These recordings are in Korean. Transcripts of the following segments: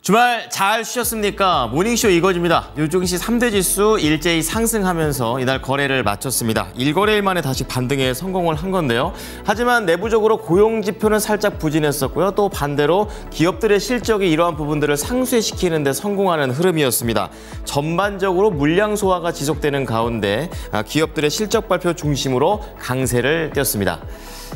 주말 잘 쉬셨습니까? 모닝쇼 이거지입니다. 뉴증시 3대 지수 일제히 상승하면서 이날 거래를 마쳤습니다. 1거래일 만에 다시 반등에 성공을 한 건데요. 하지만 내부적으로 고용지표는 살짝 부진했었고요. 또 반대로 기업들의 실적이 이러한 부분들을 상쇄시키는 데 성공하는 흐름이었습니다. 전반적으로 물량 소화가 지속되는 가운데 기업들의 실적 발표 중심으로 강세를 띄었습니다.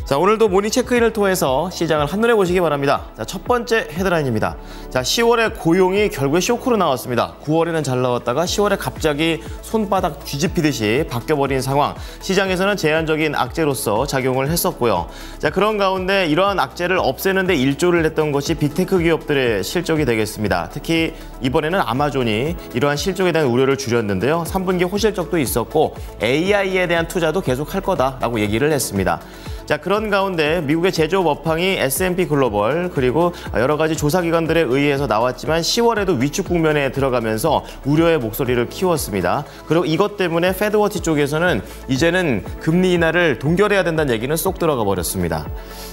자, 오늘도 모닝 체크인을 통해서 시장을 한눈에 보시기 바랍니다. 자, 첫 번째 헤드라인입니다. 자, 10월에 고용이 결국에 쇼크로 나왔습니다. 9월에는 잘 나왔다가 10월에 갑자기 손바닥 뒤집히듯이 바뀌어버린 상황. 시장에서는 제한적인 악재로서 작용을 했었고요. 자, 그런 가운데 이러한 악재를 없애는 데 일조를 했던 것이 빅테크 기업들의 실적이 되겠습니다. 특히 이번에는 아마존이 이러한 실적에 대한 우려를 줄였는데요. 3분기 호실적도 있었고 AI에 대한 투자도 계속 할 거다라고 얘기를 했습니다. 자, 그런 가운데 미국의 제조업 업황이 S&P 글로벌 그리고 여러 가지 조사기관들에 의해서 나왔지만 10월에도 위축 국면에 들어가면서 우려의 목소리를 키웠습니다. 그리고 이것 때문에 패드워치 쪽에서는 이제는 금리 인하를 동결해야 된다는 얘기는 쏙 들어가 버렸습니다.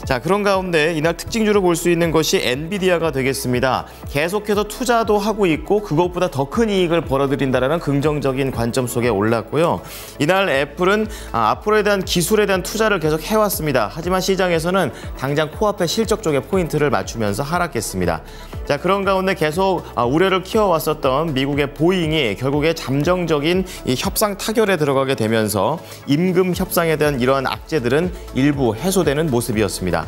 자, 그런 가운데 이날 특징주로 볼 수 있는 것이 엔비디아가 되겠습니다. 계속해서 투자도 하고 있고 그것보다 더 큰 이익을 벌어들인다는 긍정적인 관점 속에 올랐고요. 이날 애플은 앞으로에 대한 기술에 대한 투자를 계속 해왔습니다. 하지만 시장에서는 당장 코앞의 실적 쪽에 포인트를 맞추면서 하락했습니다. 자, 그런 가운데 계속 우려를 키워왔었던 미국의 보잉이 결국에 잠정적인 이 협상 타결에 들어가게 되면서 임금 협상에 대한 이러한 악재들은 일부 해소되는 모습이었습니다.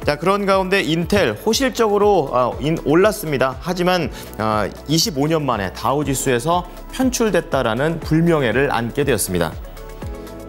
자, 그런 가운데 인텔 호실적으로 올랐습니다. 하지만 25년 만에 다우지수에서 편출됐다라는 불명예를 안게 되었습니다.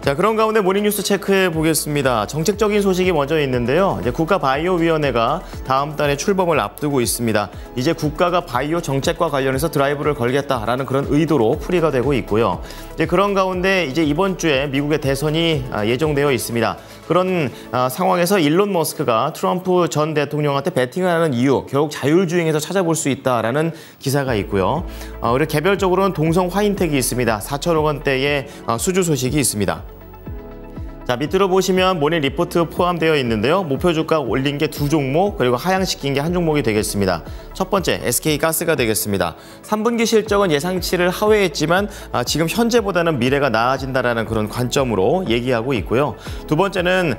자, 그런 가운데 모닝뉴스 체크해 보겠습니다. 정책적인 소식이 먼저 있는데요. 이제 국가바이오위원회가 다음 달에 출범을 앞두고 있습니다. 이제 국가가 바이오 정책과 관련해서 드라이브를 걸겠다라는 그런 의도로 풀이가 되고 있고요. 이제 그런 가운데 이제 이번 주에 미국의 대선이 예정되어 있습니다. 그런 상황에서 일론 머스크가 트럼프 전 대통령한테 배팅을 하는 이유, 결국 자율주행에서 찾아볼 수 있다라는 기사가 있고요. 그리고 개별적으로는 동성 화인택이 있습니다. 4천억 원대의 수주 소식이 있습니다. 자, 밑으로 보시면 모닝 리포트 포함되어 있는데요. 목표 주가 올린 게 2종목, 그리고 하향시킨 게 1종목이 되겠습니다. 첫 번째, SK가스가 되겠습니다. 3분기 실적은 예상치를 하회했지만 지금 현재보다는 미래가 나아진다라는 그런 관점으로 얘기하고 있고요. 두 번째는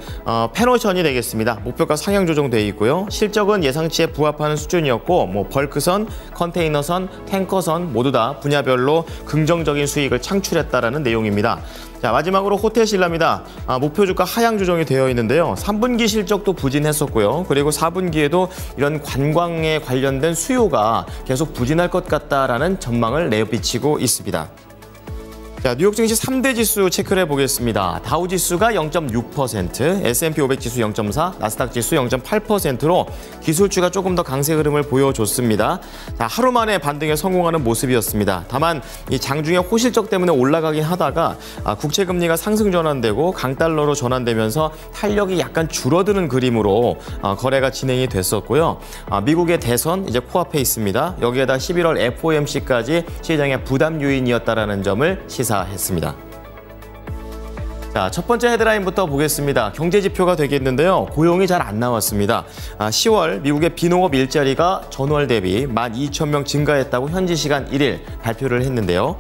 페노션이 되겠습니다. 목표가 상향 조정되어 있고요. 실적은 예상치에 부합하는 수준이었고 벌크선, 컨테이너선, 탱커선 모두 다 분야별로 긍정적인 수익을 창출했다라는 내용입니다. 자, 마지막으로 호텔신라입니다. 목표 주가 하향 조정이 되어 있는데요. 3분기 실적도 부진했었고요. 그리고 4분기에도 이런 관광에 관련된 수요가 계속 부진할 것 같다라는 전망을 내비치고 있습니다. 자, 뉴욕 증시 3대 지수 체크를 해보겠습니다. 다우 지수가 0.6%, S&P 500 지수 0.4, 나스닥 지수 0.8%로 기술주가 조금 더 강세 흐름을 보여줬습니다. 자, 하루 만에 반등에 성공하는 모습이었습니다. 다만 이 장중에 호실적 때문에 올라가긴 하다가 국채금리가 상승 전환되고 강달러로 전환되면서 탄력이 약간 줄어드는 그림으로 거래가 진행이 됐었고요. 미국의 대선 이제 코앞에 있습니다. 여기에다 11월 FOMC까지 시장의 부담 요인이었다라는 점을 시사했습니다. 자, 첫 번째 헤드라인부터 보겠습니다. 경제 지표가 되겠는데요. 고용이 잘 안 나왔습니다. 10월 미국의 비농업 일자리가 전월 대비 12,000명 증가했다고 현지 시간 1일 발표를 했는데요.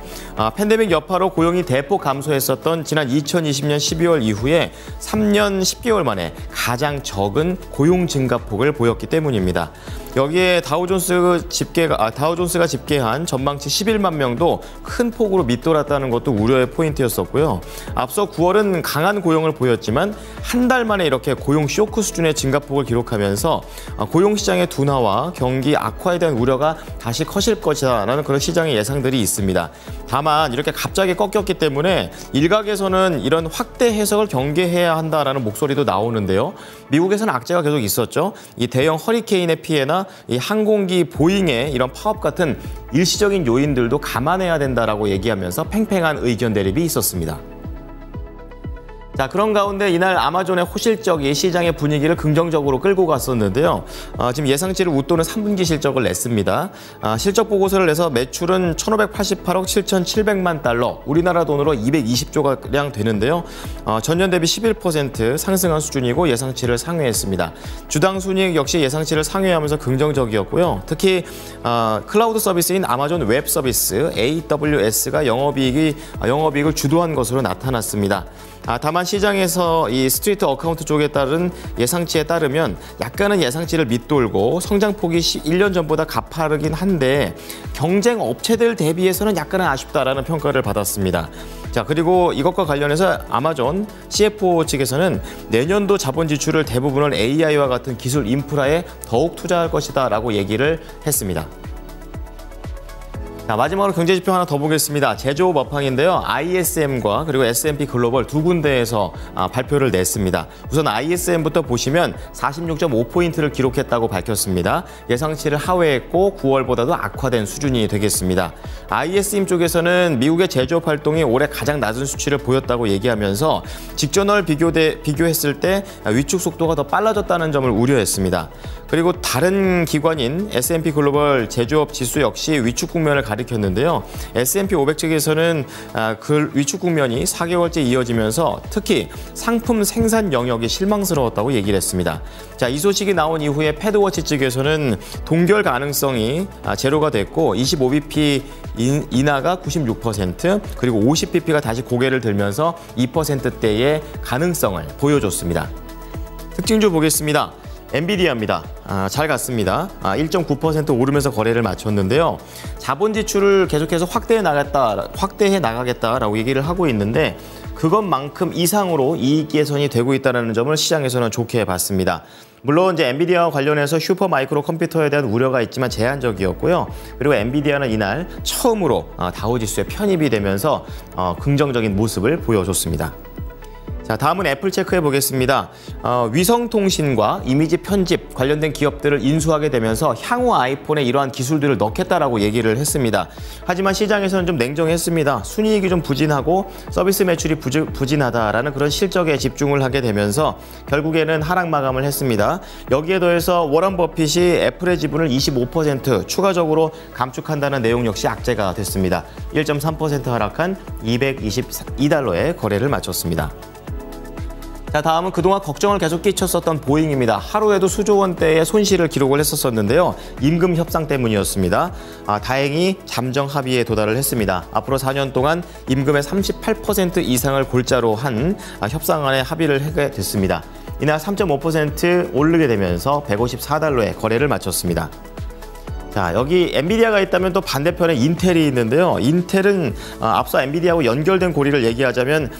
팬데믹 여파로 고용이 대폭 감소했었던 지난 2020년 12월 이후에 3년 10개월 만에 가장 적은 고용 증가폭을 보였기 때문입니다. 여기에 다우존스가 집계한 전망치 11만 명도 큰 폭으로 밑돌았다는 것도 우려의 포인트였었고요. 앞서 9월은 강한 고용을 보였지만 한 달 만에 이렇게 고용 쇼크 수준의 증가폭을 기록하면서 고용 시장의 둔화와 경기 악화에 대한 우려가 다시 커질 것이다라는 그런 시장의 예상들이 있습니다. 다만 이렇게 갑자기 꺾였기 때문에 일각에서는 이런 확대 해석을 경계해야 한다라는 목소리도 나오는데요. 미국에서는 악재가 계속 있었죠. 이 대형 허리케인의 피해나 이 항공기 보잉의 이런 파업 같은 일시적인 요인들도 감안해야 된다라고 얘기하면서 팽팽한 의견 대립이 있었습니다. 자, 그런 가운데 이날 아마존의 호실적이 시장의 분위기를 긍정적으로 끌고 갔었는데요. 지금 예상치를 웃도는 3분기 실적을 냈습니다. 실적 보고서를 내서 매출은 1,588억 7,700만 달러, 우리나라 돈으로 220조가량 되는데요. 전년 대비 11% 상승한 수준이고 예상치를 상회했습니다. 주당 순이익 역시 예상치를 상회하면서 긍정적이었고요. 특히 클라우드 서비스인 아마존 웹 서비스 AWS가 영업이익을 주도한 것으로 나타났습니다. 다만 시장에서 이 스트리트 어카운트 쪽에 따른 예상치에 따르면 약간은 예상치를 밑돌고 성장폭이 1년 전보다 가파르긴 한데 경쟁 업체들 대비해서는 약간은 아쉽다라는 평가를 받았습니다. 자, 그리고 이것과 관련해서 아마존 CFO 측에서는 내년도 자본 지출을 대부분을 AI와 같은 기술 인프라에 더욱 투자할 것이다라고 얘기를 했습니다. 자, 마지막으로 경제지표 하나 더 보겠습니다. 제조업 업황인데요. ISM과 그리고 S&P 글로벌 두 군데에서 발표를 냈습니다. 우선 ISM부터 보시면 46.5포인트를 기록했다고 밝혔습니다. 예상치를 하회했고 9월보다도 악화된 수준이 되겠습니다. ISM 쪽에서는 미국의 제조업 활동이 올해 가장 낮은 수치를 보였다고 얘기하면서 직전월 비교했을 때 위축 속도가 더 빨라졌다는 점을 우려했습니다. 그리고 다른 기관인 S&P 글로벌 제조업 지수 역시 위축 국면을 가리켰는데요. S&P 500 측에서는 그 위축 국면이 4개월째 이어지면서 특히 상품 생산 영역이 실망스러웠다고 얘기를 했습니다. 자, 이 소식이 나온 이후에 패드워치 측에서는 동결 가능성이 제로가 됐고 25bp 인하가 96%, 그리고 50bp가 다시 고개를 들면서 2%대의 가능성을 보여줬습니다. 특징주 보겠습니다. 엔비디아입니다. 잘 갔습니다. 1.9% 오르면서 거래를 마쳤는데요. 자본 지출을 계속해서 확대해 나가겠다라고 얘기를 하고 있는데 그것만큼 이상으로 이익 개선이 되고 있다는 점을 시장에서는 좋게 봤습니다. 물론 이제 엔비디아와 관련해서 슈퍼 마이크로 컴퓨터에 대한 우려가 있지만 제한적이었고요. 그리고 엔비디아는 이날 처음으로 다우지수에 편입이 되면서 긍정적인 모습을 보여줬습니다. 자, 다음은 애플 체크해 보겠습니다. 위성통신과 이미지 편집 관련된 기업들을 인수하게 되면서 향후 아이폰에 이러한 기술들을 넣겠다라고 얘기를 했습니다. 하지만 시장에서는 좀 냉정했습니다. 순이익이 좀 부진하고 서비스 매출이 부진하다라는 그런 실적에 집중을 하게 되면서 결국에는 하락 마감을 했습니다. 여기에 더해서 워런 버핏이 애플의 지분을 25% 추가적으로 감축한다는 내용 역시 악재가 됐습니다. 1.3% 하락한 222달러에 거래를 마쳤습니다. 자, 다음은 그동안 걱정을 계속 끼쳤었던 보잉입니다. 하루에도 수조 원대의 손실을 기록을 했었는데요. 임금 협상 때문이었습니다. 다행히 잠정 합의에 도달을 했습니다. 앞으로 4년 동안 임금의 38% 이상을 골자로 한 협상안에 합의를 하게 됐습니다. 이날 3.5% 오르게 되면서 154달러에 거래를 마쳤습니다. 자, 여기 엔비디아가 있다면 또 반대편에 인텔이 있는데요. 인텔은 앞서 엔비디아하고 연결된 고리를 얘기하자면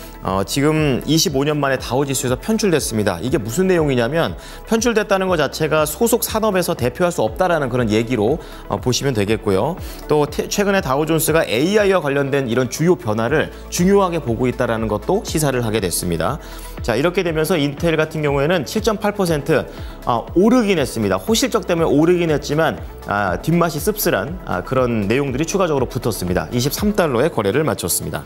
지금 25년 만에 다우지수에서 편출됐습니다. 이게 무슨 내용이냐면 편출됐다는 것 자체가 소속 산업에서 대표할 수 없다라는 그런 얘기로 보시면 되겠고요. 또 최근에 다우존스가 AI와 관련된 이런 주요 변화를 중요하게 보고 있다는 것도 시사를 하게 됐습니다. 자, 이렇게 되면서 인텔 같은 경우에는 7.8% 오르긴 했습니다. 호실적 때문에 오르긴 했지만 뒷맛이 씁쓸한 그런 내용들이 추가적으로 붙었습니다. 23달러에 거래를 마쳤습니다.